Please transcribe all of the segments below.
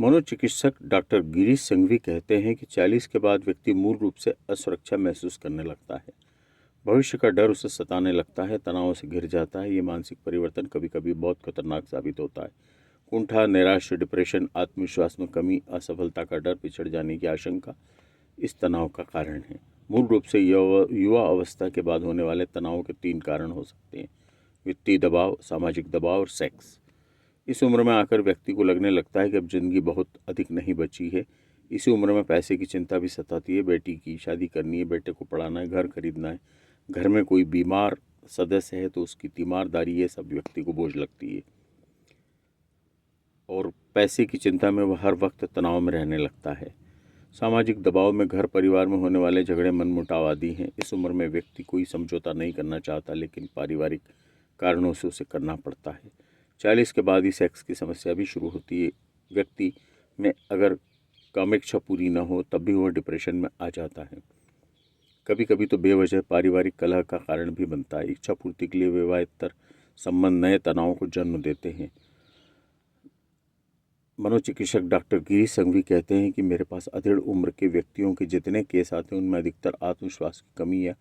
मनोचिकित्सक डॉक्टर गिरीश संघवी कहते हैं कि 40 के बाद व्यक्ति मूल रूप से असुरक्षा महसूस करने लगता है। भविष्य का डर उसे सताने लगता है, तनाव से घिर जाता है। ये मानसिक परिवर्तन कभी कभी बहुत खतरनाक साबित होता है। कुंठा, निराश, डिप्रेशन, आत्मविश्वास में कमी, असफलता का डर, पिछड़ जाने की आशंका इस तनाव का कारण है। मूल रूप से युवा अवस्था के बाद होने वाले तनाव के 3 कारण हो सकते हैं: वित्तीय दबाव, सामाजिक दबाव और सेक्स। इस उम्र में आकर व्यक्ति को लगने लगता है कि अब जिंदगी बहुत अधिक नहीं बची है। इसी उम्र में पैसे की चिंता भी सताती है। बेटी की शादी करनी है, बेटे को पढ़ाना है, घर खरीदना है, घर में कोई बीमार सदस्य है तो उसकी तीमारदारी, ये सब व्यक्ति को बोझ लगती है और पैसे की चिंता में वह हर वक्त तनाव में रहने लगता है। सामाजिक दबाव में घर परिवार में होने वाले झगड़े, मनमुटाव आदि हैं। इस उम्र में व्यक्ति कोई समझौता नहीं करना चाहता, लेकिन पारिवारिक कारणों से उसे करना पड़ता है। 40 के बाद ही सेक्स की समस्या भी शुरू होती है। व्यक्ति में अगर कामेच्छा पूरी न हो तब भी वह डिप्रेशन में आ जाता है। कभी कभी तो बेवजह पारिवारिक कलह का कारण भी बनता है। इच्छा पूर्ति के लिए विवाहेतर संबंध नए तनावों को जन्म देते हैं। मनोचिकित्सक डॉक्टर गिरीश संघवी कहते हैं कि मेरे पास अधेड़ उम्र के व्यक्तियों के जितने केस आते हैं उनमें अधिकतर आत्मविश्वास की कमी या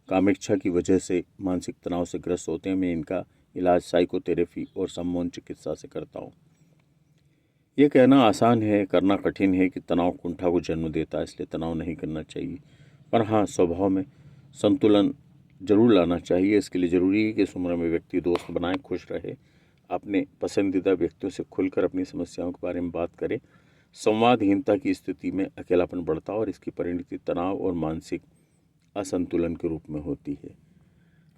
कामेच्छा की वजह से मानसिक तनाव से ग्रस्त होते हैं। मैं इनका इलाज साइकोथेरेपी और सम्मोहन चिकित्सा से करता हूँ। ये कहना आसान है, करना कठिन है कि तनाव कुंठा को जन्म देता है, इसलिए तनाव नहीं करना चाहिए। पर हाँ, स्वभाव में संतुलन जरूर लाना चाहिए। इसके लिए ज़रूरी है कि इस उम्र में व्यक्ति दोस्त बनाए, खुश रहे, अपने पसंदीदा व्यक्तियों से खुलकर अपनी समस्याओं के बारे में बात करें। संवादहीनता की स्थिति में अकेलापन बढ़ता है और इसकी परिणति तनाव और मानसिक असंतुलन के रूप में होती है।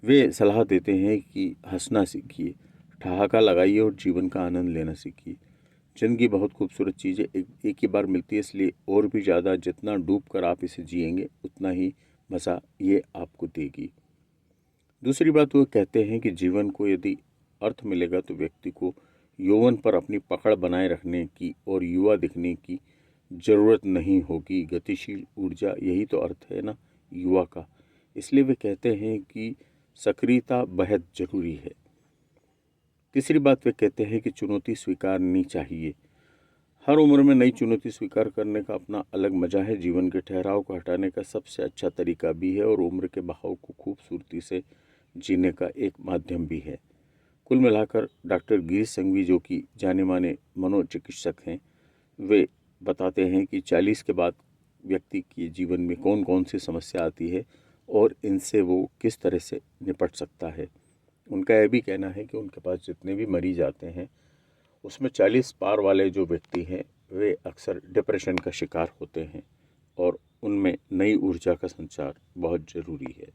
वे सलाह देते हैं कि हंसना सीखिए, ठहाका लगाइए और जीवन का आनंद लेना सीखिए। ज़िंदगी बहुत खूबसूरत चीज़ है, एक ही बार मिलती है, इसलिए और भी ज़्यादा जितना डूब कर आप इसे जिएंगे उतना ही मज़ा ये आपको देगी। दूसरी बात वो कहते हैं कि जीवन को यदि अर्थ मिलेगा तो व्यक्ति को यौवन पर अपनी पकड़ बनाए रखने की और युवा दिखने की ज़रूरत नहीं होगी। गतिशील ऊर्जा, यही तो अर्थ है ना युवा का। इसलिए वे कहते हैं कि सक्रियता बेहद ज़रूरी है। तीसरी बात वे कहते हैं कि चुनौती स्वीकारनी चाहिए। हर उम्र में नई चुनौती स्वीकार करने का अपना अलग मजा है। जीवन के ठहराव को हटाने का सबसे अच्छा तरीका भी है और उम्र के बहाव को खूबसूरती से जीने का एक माध्यम भी है। कुल मिलाकर डॉक्टर गिरीश संघवी, जो कि जाने माने मनोचिकित्सक हैं, वे बताते हैं कि 40 के बाद व्यक्ति के जीवन में कौन कौन सी समस्या आती है और इनसे वो किस तरह से निपट सकता है। उनका यह भी कहना है कि उनके पास जितने भी मरीज आते हैं उसमें 40 पार वाले जो व्यक्ति हैं वे अक्सर डिप्रेशन का शिकार होते हैं और उनमें नई ऊर्जा का संचार बहुत ज़रूरी है।